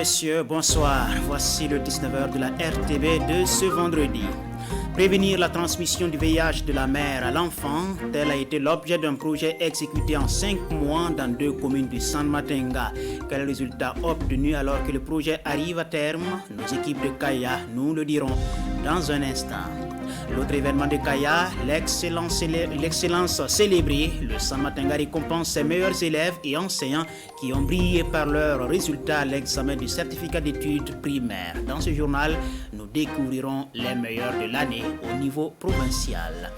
messieurs, bonsoir. Voici le 19h de la RTB de ce vendredi. Prévenir la transmission du VIH de la mère à l'enfant, tel a été l'objet d'un projet exécuté en 5 mois dans 2 communes du San Matenga. Quel résultat obtenu alors que le projet arrive à terme? Nos équipes de Kaya nous le diront dans un instant. L'autre événement de Kaya, l'excellence célébrée, le San Matenga récompense ses meilleurs élèves et enseignants qui ont brillé par leurs résultats à l'examen du certificat d'études primaires. Dans ce journal, nous découvrirons les meilleurs de l'année au niveau provincial.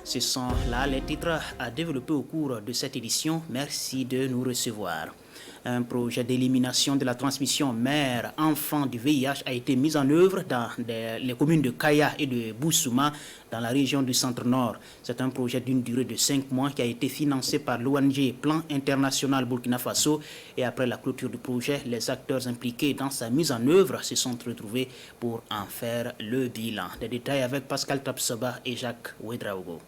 Ce sont là les titres à développer au cours de cette édition. Merci de nous recevoir. Un projet d'élimination de la transmission mère-enfant du VIH a été mis en œuvre dans les communes de Kaya et de Boussouma dans la région du Centre-Nord. C'est un projet d'une durée de 5 mois qui a été financé par l'ONG Plan International Burkina Faso. Et après la clôture du projet, les acteurs impliqués dans sa mise en œuvre se sont retrouvés pour en faire le bilan. Des détails avec Pascal Tapsoba et Jacques Ouedraogo.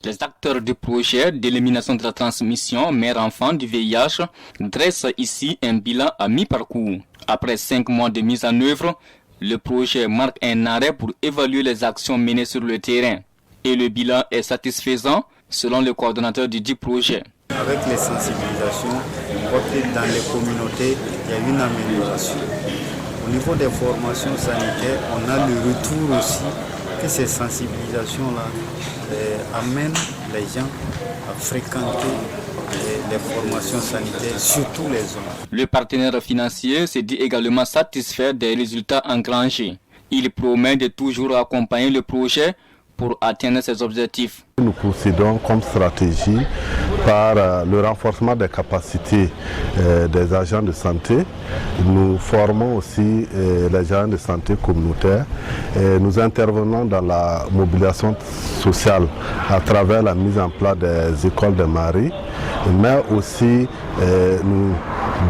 Les acteurs du projet d'élimination de la transmission mère-enfant du VIH dressent ici un bilan à mi-parcours. Après 5 mois de mise en œuvre, le projet marque un arrêt pour évaluer les actions menées sur le terrain. Et le bilan est satisfaisant selon le coordonnateur du dit projet. Avec les sensibilisations, dans les communautés, il y a une amélioration. Au niveau des formations sanitaires, on a le retour aussi que ces sensibilisations-là amènent les gens à fréquenter les formations sanitaires, surtout les hommes. Le partenaire financier se dit également satisfait des résultats engrangés. Il promet de toujours accompagner le projet pour atteindre ses objectifs. Nous procédons comme stratégie par le renforcement des capacités des agents de santé. Nous formons aussi les agents de santé communautaires. Nous intervenons dans la mobilisation sociale à travers la mise en place des écoles de mari, mais aussi nous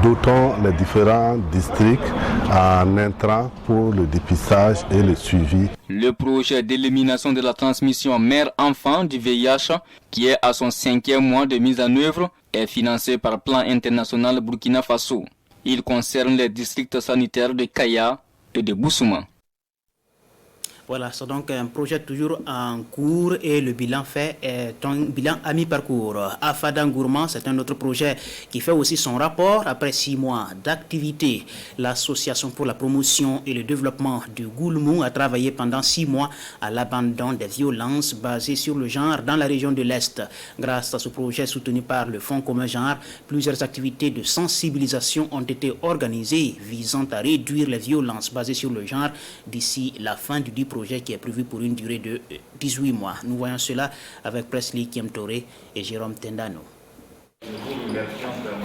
dotons les différents districts en intrants pour le dépistage et le suivi. Le projet d'élimination de la transmission mère-enfant du VIH, qui est à son 5e mois de mise en œuvre, est financé par Plan International Burkina Faso. Il concerne les districts sanitaires de Kaya et de Boussouma. Voilà, c'est donc un projet toujours en cours et le bilan fait est un bilan à mi-parcours. Afadan Gourmand, c'est un autre projet qui fait aussi son rapport après 6 mois d'activité. L'Association pour la promotion et le développement du Goulmou a travaillé pendant 6 mois à l'abandon des violences basées sur le genre dans la région de l'Est. Grâce à ce projet soutenu par le Fonds commun genre, plusieurs activités de sensibilisation ont été organisées visant à réduire les violences basées sur le genre d'ici la fin du projet qui est prévu pour une durée de 18 mois. Nous voyons cela avec Presley Kiemtore et Jérôme Tendano.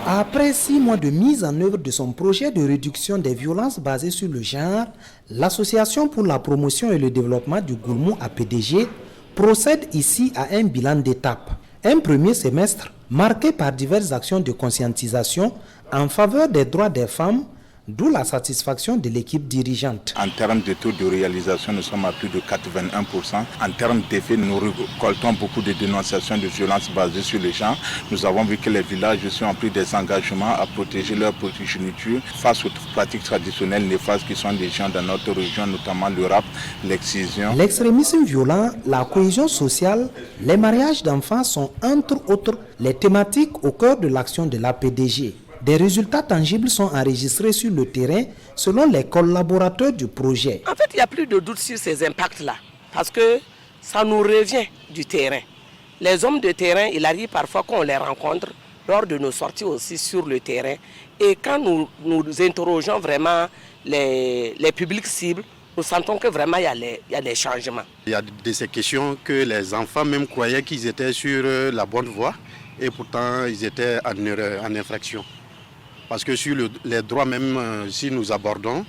Après 6 mois de mise en œuvre de son projet de réduction des violences basées sur le genre, l'Association pour la promotion et le développement du Goulmou APDG procède ici à un bilan d'étape. Un premier semestre marqué par diverses actions de conscientisation en faveur des droits des femmes, d'où la satisfaction de l'équipe dirigeante. En termes de taux de réalisation, nous sommes à plus de 81%. En termes d'effets, nous récoltons beaucoup de dénonciations de violences basées sur les gens. Nous avons vu que les villages ont pris des engagements à protéger leur progéniture face aux pratiques traditionnelles néfastes qui sont des gens dans notre région, notamment le rap, l'excision. L'extrémisme violent, la cohésion sociale, les mariages d'enfants sont entre autres les thématiques au cœur de l'action de l'APDG. Des résultats tangibles sont enregistrés sur le terrain selon les collaborateurs du projet. En fait, il n'y a plus de doute sur ces impacts-là parce que ça nous revient du terrain. Les hommes de terrain, il arrive parfois qu'on les rencontre lors de nos sorties aussi sur le terrain. Et quand nous interrogeons vraiment les publics cibles, nous sentons que vraiment il y a des changements. Il y a de ces questions que les enfants même croyaient qu'ils étaient sur la bonne voie et pourtant ils étaient en infraction. Parce que sur les droits même, si nous abordons,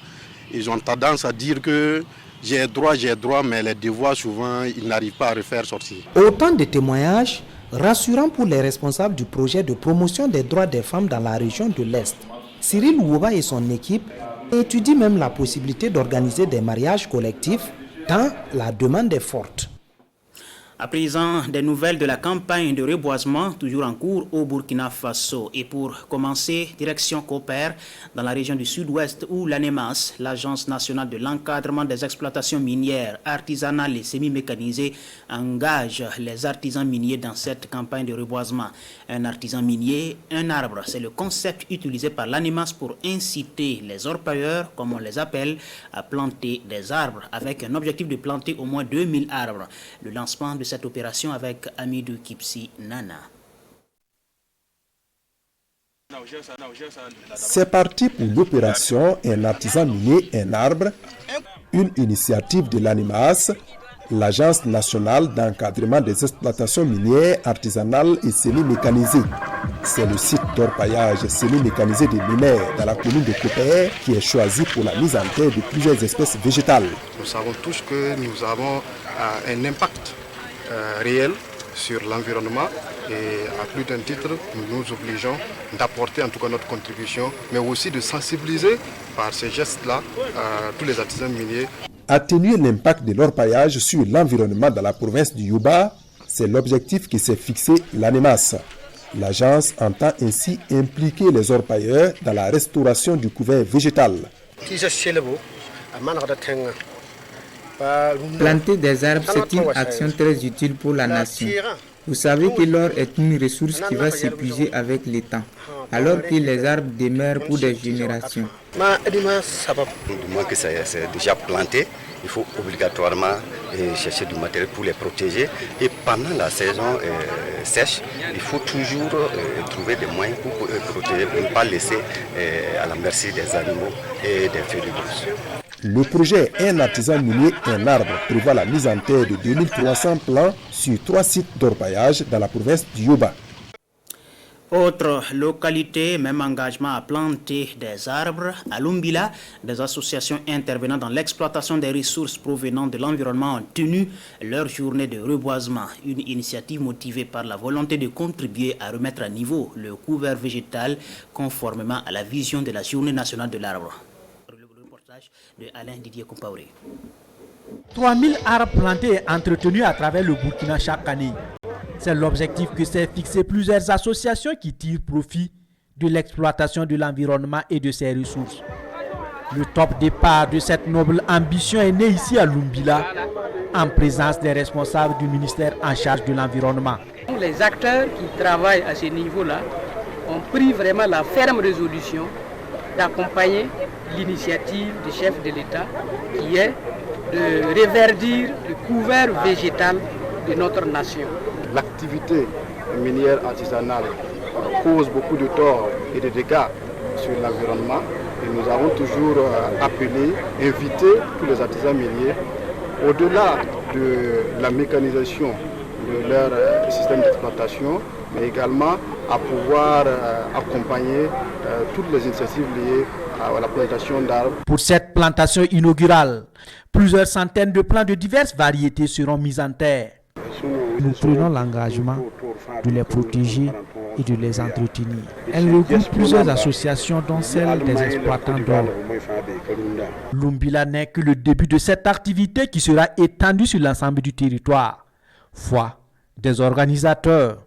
ils ont tendance à dire que j'ai droit, mais les devoirs souvent, ils n'arrivent pas à refaire sortir. Autant de témoignages rassurants pour les responsables du projet de promotion des droits des femmes dans la région de l'Est. Cyril Ouba et son équipe étudient même la possibilité d'organiser des mariages collectifs tant la demande est forte. À présent, des nouvelles de la campagne de reboisement, toujours en cours au Burkina Faso. Et pour commencer, direction Copper, dans la région du sud-ouest, où l'ANEMAS, l'Agence nationale de l'encadrement des exploitations minières, artisanales et semi-mécanisées, engage les artisans miniers dans cette campagne de reboisement. Un artisan minier, un arbre, c'est le concept utilisé par l'ANEMAS pour inciter les orpailleurs, comme on les appelle, à planter des arbres, avec un objectif de planter au moins 2000 arbres. Le lancement de cette opération avec Amidou Kipsi Nana. C'est parti pour l'opération Un artisan minier, un arbre, une initiative de l'ANEMAS, l'Agence nationale d'encadrement des exploitations minières, artisanales et semi-mécanisées. C'est le site d'orpaillage semi-mécanisé des mineurs dans la commune de Copper qui est choisi pour la mise en terre de plusieurs espèces végétales. Nous savons tous que nous avons un impact réel sur l'environnement et à plus d'un titre, nous nous obligeons d'apporter en tout cas notre contribution, mais aussi de sensibiliser par ces gestes-là tous les artisans miniers. Atténuer l'impact de l'orpaillage sur l'environnement dans la province du Yuba, c'est l'objectif qui s'est fixé l'ANEMAS. L'agence entend ainsi impliquer les orpailleurs dans la restauration du couvert végétal. Planter des arbres, c'est une action très utile pour la nation. Vous savez que l'or est une ressource qui va s'épuiser avec le temps, alors que les arbres demeurent pour des générations. Du moment que c'est déjà planté, il faut obligatoirement chercher du matériel pour les protéger. Et pendant la saison sèche, il faut toujours trouver des moyens pour protéger, pour ne pas laisser à la merci des animaux et des feux de brousse. Le projet Un artisan minier, un arbre prévoit la mise en terre de 2300 plants sur 3 sites d'orpaillage dans la province du Yuba. Autre localité, même engagement à planter des arbres. À Lumbila, des associations intervenant dans l'exploitation des ressources provenant de l'environnement ont tenu leur journée de reboisement. Une initiative motivée par la volonté de contribuer à remettre à niveau le couvert végétal conformément à la vision de la Journée nationale de l'arbre. De Alain Didier Compaoré. 3000 arbres plantés et entretenus à travers le Burkina chaque année. C'est l'objectif que s'est fixé plusieurs associations qui tirent profit de l'exploitation de l'environnement et de ses ressources. Le top départ de cette noble ambition est né ici à Lumbila, en présence des responsables du ministère en charge de l'environnement. Les acteurs qui travaillent à ce niveau-là ont pris vraiment la ferme résolution d'accompagner l'initiative du chef de l'État qui est de reverdir le couvert végétal de notre nation. L'activité minière artisanale cause beaucoup de torts et de dégâts sur l'environnement et nous avons toujours appelé, invité tous les artisans miniers au-delà de la mécanisation de leur système d'exploitation, mais également à pouvoir accompagner toutes les initiatives liées à la plantation d'arbres. Pour cette plantation inaugurale, plusieurs centaines de plants de diverses variétés seront mis en terre. Nous prenons l'engagement de les protéger et de les entretenir. Elle regroupe plusieurs associations dont celle des exploitants d'or. Lumbila n'est que le début de cette activité qui sera étendue sur l'ensemble du territoire. Foi des organisateurs.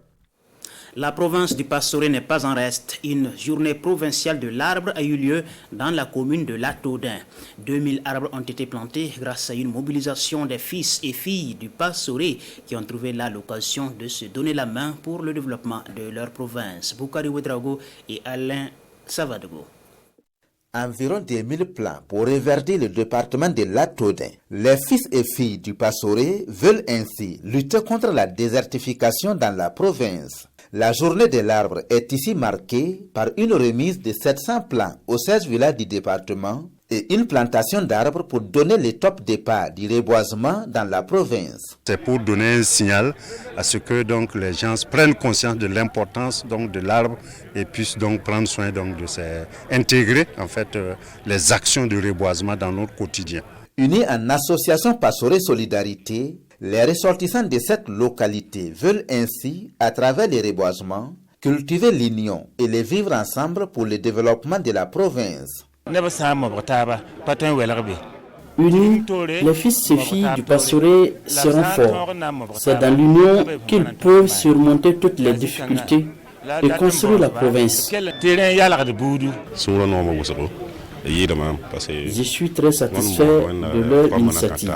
La province du Pastoré n'est pas en reste. Une journée provinciale de l'arbre a eu lieu dans la commune de Lataudin. 2000 arbres ont été plantés grâce à une mobilisation des fils et filles du Pastoré qui ont trouvé là l'occasion de se donner la main pour le développement de leur province. Boukari Ouedraogo et Alain Savadogo. Environ 2000 plans pour reverdir le département de Lataudin. Les fils et filles du Pastoré veulent ainsi lutter contre la désertification dans la province. La journée de l'arbre est ici marquée par une remise de 700 plants aux 16 villages du département et une plantation d'arbres pour donner le top départ du reboisement dans la province. C'est pour donner un signal à ce que donc, les gens prennent conscience de l'importance donc, de l'arbre et puissent donc prendre soin donc, intégrer en fait, les actions de reboisement dans notre quotidien. Unis en association Pastoré Solidarité, les ressortissants de cette localité veulent ainsi, à travers les reboisements, cultiver l'union et les vivre ensemble pour le développement de la province. Unis, les fils et filles du Pastoré seront forts. C'est dans l'union qu'ils peuvent surmonter toutes les difficultés et construire la province. Je suis très satisfait de leur initiative.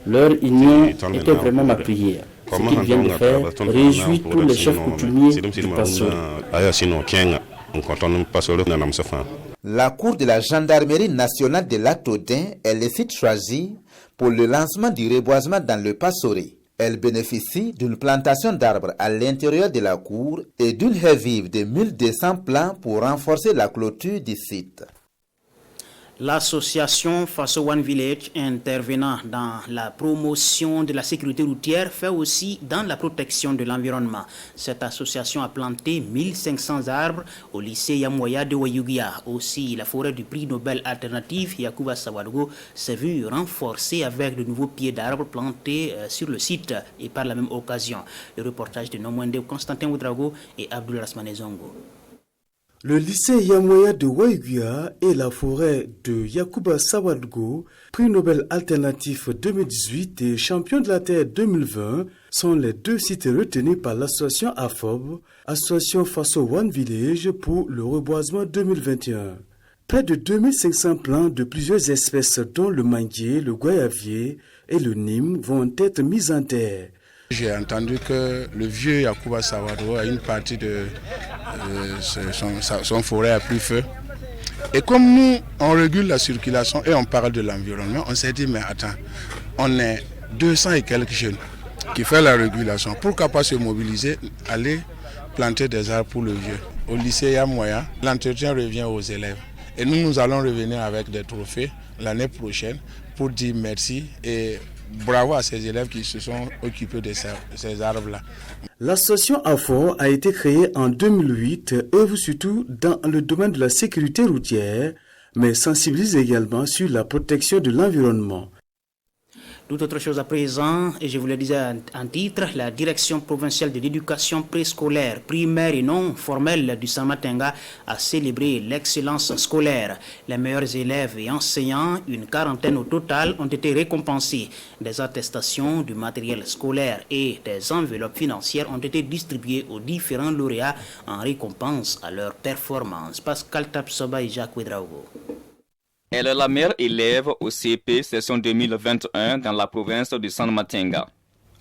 Leur union était vraiment ma prière. Ce qu'ils viennent de faire réjouit tous les chefs coutumiers du Pastoré. La cour de la gendarmerie nationale de Latodin est le site choisi pour le lancement du reboisement dans le Pastoré. Elle bénéficie d'une plantation d'arbres à l'intérieur de la cour et d'une haie vive de 1200 plants pour renforcer la clôture du site. L'association Faso One Village, intervenant dans la promotion de la sécurité routière, fait aussi dans la protection de l'environnement. Cette association a planté 1500 arbres au lycée Yamoya de Wayugia. Aussi, la forêt du prix Nobel alternatif Yacouba Sawadgo s'est vue renforcée avec de nouveaux pieds d'arbres plantés sur le site et par la même occasion. Le reportage de Nomwende Constantin Oudrago et Abdul Rasmane Zongo. Le lycée Yamoya de Waiguia et la forêt de Yacouba Sawadgo, prix Nobel alternatif 2018 et champion de la Terre 2020, sont les deux sites retenus par l'association AFOB, Association Faso One Village, pour le reboisement 2021. Près de 2500 plants de plusieurs espèces dont le manguier, le goyavier et le nîmes vont être mis en terre. J'ai entendu que le vieux Yacouba Sawadgo a une partie de son forêt à plus feu. Et comme nous, on régule la circulation et on parle de l'environnement, on s'est dit, mais attends, on est 200 et quelques jeunes qui font la régulation. Pourquoi pas se mobiliser, aller planter des arbres pour le vieux? Au lycée Yamoya, l'entretien revient aux élèves. Et nous allons revenir avec des trophées l'année prochaine pour dire merci et bravo à ces élèves qui se sont occupés de ces arbres-là. L'association AFO a été créée en 2008, œuvre surtout dans le domaine de la sécurité routière, mais sensibilise également sur la protection de l'environnement. Toute autre chose à présent, et je vous le disais en titre, la direction provinciale de l'éducation préscolaire, primaire et non formelle du Samatenga a célébré l'excellence scolaire. Les meilleurs élèves et enseignants, une quarantaine au total, ont été récompensés. Des attestations du matériel scolaire et des enveloppes financières ont été distribuées aux différents lauréats en récompense à leur performance. Pascal Tapsoba et Jacques Ouedraogo. Elle est la meilleure élève au CP session 2021 dans la province de San Matenga.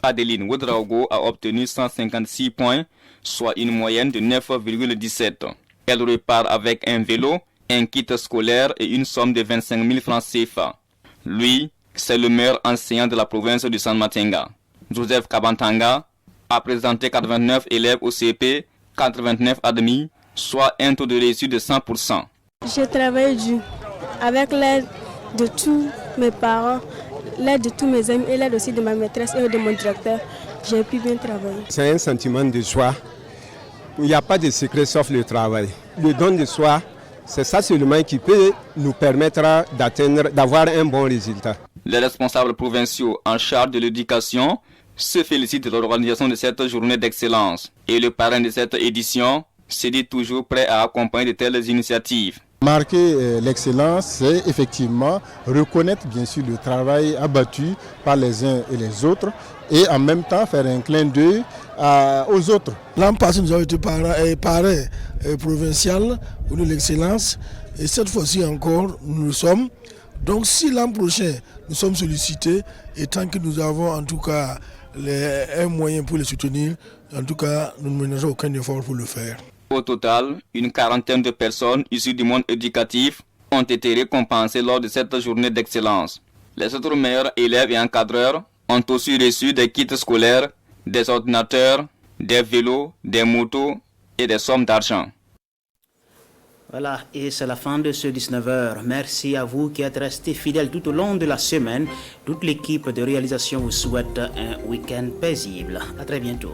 Adeline Ouedraogo a obtenu 156 points, soit une moyenne de 9,17. Elle repart avec un vélo, un kit scolaire et une somme de 25 000 francs CFA. Lui, c'est le meilleur enseignant de la province de San Matenga. Joseph Kabantanga a présenté 89 élèves au CP, 89 admis, soit un taux de réussite de 100%. J'ai travaillé dur. Avec l'aide de tous mes parents, l'aide de tous mes amis et l'aide aussi de ma maîtresse et de mon directeur, j'ai pu bien travailler. C'est un sentiment de joie. Il n'y a pas de secret sauf le travail. Le don de soi, c'est ça seulement qui peut nous permettre d'avoir un bon résultat. Les responsables provinciaux en charge de l'éducation se félicitent de l'organisation de cette journée d'excellence. Et le parrain de cette édition se dit toujours prêt à accompagner de telles initiatives. Marquer l'excellence, c'est effectivement reconnaître bien sûr le travail abattu par les uns et les autres et en même temps faire un clin d'œil aux autres. L'an passé, nous avons été parrain provincial pour l'excellence et cette fois-ci encore, nous le sommes. Donc si l'an prochain, nous sommes sollicités et tant que nous avons en tout cas un moyen pour les soutenir, en tout cas, nous ne ménageons aucun effort pour le faire. Au total, une quarantaine de personnes issues du monde éducatif ont été récompensées lors de cette journée d'excellence. Les autres meilleurs élèves et encadreurs ont aussi reçu des kits scolaires, des ordinateurs, des vélos, des motos et des sommes d'argent. Voilà, et c'est la fin de ce 19h. Merci à vous qui êtes restés fidèles tout au long de la semaine. Toute l'équipe de réalisation vous souhaite un week-end paisible. À très bientôt.